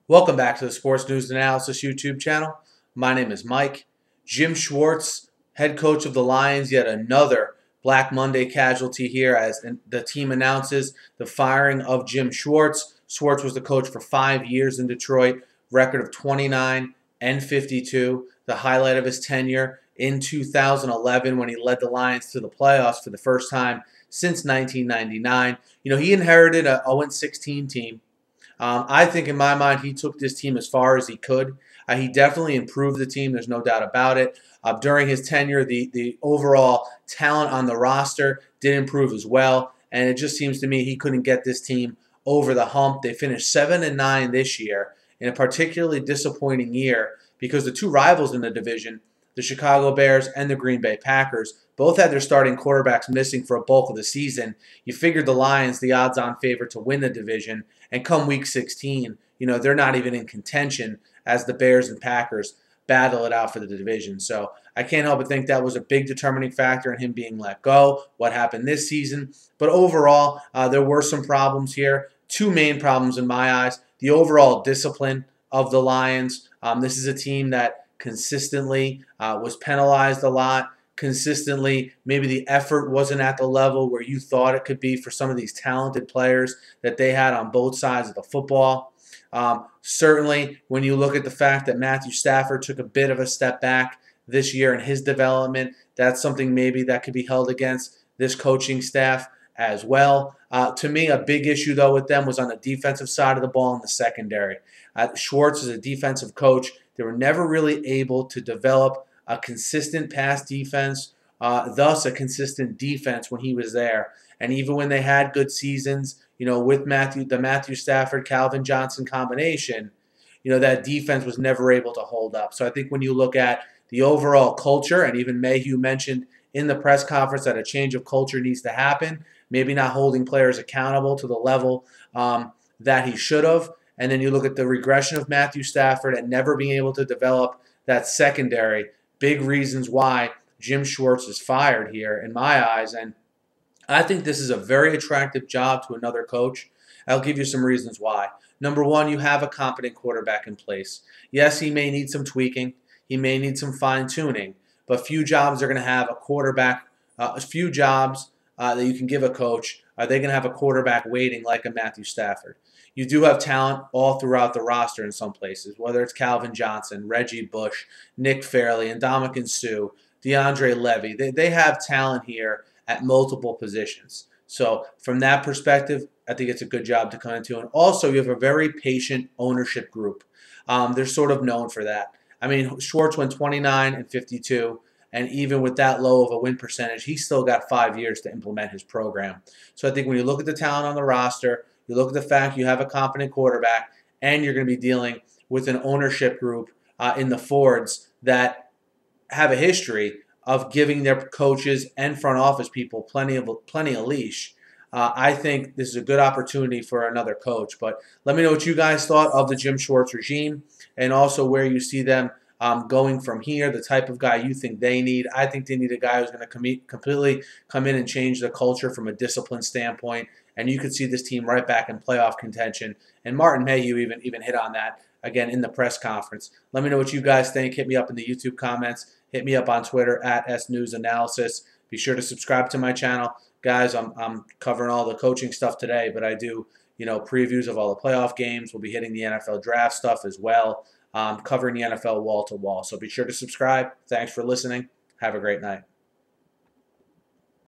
Welcome back to the Sports News Analysis YouTube channel. My name is Mike. Jim Schwartz, head coach of the Lions, yet another Black Monday casualty here as the team announces the firing of Jim Schwartz. Schwartz was the coach for 5 years in Detroit, record of 29-52. The highlight of his tenure in 2011 when he led the Lions to the playoffs for the first time since 1999. He inherited a 0-16 team. I think in my mind he took this team as far as he could. He definitely improved the team. There's no doubt about it. During his tenure, the overall talent on the roster did improve as well. And it just seems to me he couldn't get this team over the hump. They finished 7-9 this year in a particularly disappointing year because the two rivals in the division, the Chicago Bears and the Green Bay Packers, both had their starting quarterbacks missing for a bulk of the season. You figured the Lions, the odds-on favorite to win the division, and come Week 16, they're not even in contention as the Bears and Packers battle it out for the division. So I can't help but think that was a big determining factor in him being let go, what happened this season. But overall, there were some problems here. Two main problems in my eyes. The overall discipline of the Lions. This is a team that consistently was penalized a lot. Consistently, maybe the effort wasn't at the level where you thought it could be for some of these talented players that they had on both sides of the football. Certainly, when you look at the fact that Matthew Stafford took a bit of a step back this year in his development, that's something maybe that could be held against this coaching staff as well. To me, a big issue, though, with them was on the defensive side of the ball in the secondary. Schwartz is a defensive coach. They were never really able to develop a consistent pass defense, thus a consistent defense when he was there. And even when they had good seasons, with the Matthew Stafford, Calvin Johnson combination, that defense was never able to hold up. So I think when you look at the overall culture, and even Mayhew mentioned in the press conference that a change of culture needs to happen, maybe not holding players accountable to the level that he should have. And then you look at the regression of Matthew Stafford and never being able to develop that secondary. Big reasons why Jim Schwartz is fired here in my eyes. And I think this is a very attractive job to another coach. I'll give you some reasons why. Number one, you have a competent quarterback in place. Yes, he may need some tweaking. He may need some fine-tuning. But few jobs are going to have a quarterback, few jobs that you can give a coach, are they going to have a quarterback waiting like a Matthew Stafford? You do have talent all throughout the roster in some places, whether it's Calvin Johnson, Reggie Bush, Nick Fairley, and Ndamukong Suh, DeAndre Levy. They have talent here at multiple positions. So from that perspective, I think it's a good job to come into. And also, you have a very patient ownership group. They're sort of known for that. I mean, Schwartz went 29-52, and even with that low of a win percentage, he still got 5 years to implement his program. So I think when you look at the talent on the roster, you look at the fact you have a competent quarterback, and you're going to be dealing with an ownership group in the Fords that have a history of giving their coaches and front office people plenty of leash. I think this is a good opportunity for another coach. But let me know what you guys thought of the Jim Schwartz regime and also where you see them going from here, the type of guy you think they need. I think they need a guy who's going to completely come in and change the culture from a discipline standpoint. And you could see this team right back in playoff contention. And Martin Mayhew even hit on that again in the press conference. Let me know what you guys think. Hit me up in the YouTube comments. Hit me up on Twitter at @SNewsAnalysis. Be sure to subscribe to my channel. Guys, I'm covering all the coaching stuff today, but I do, previews of all the playoff games. We'll be hitting the NFL draft stuff as well, covering the NFL wall to wall. So be sure to subscribe. Thanks for listening. Have a great night.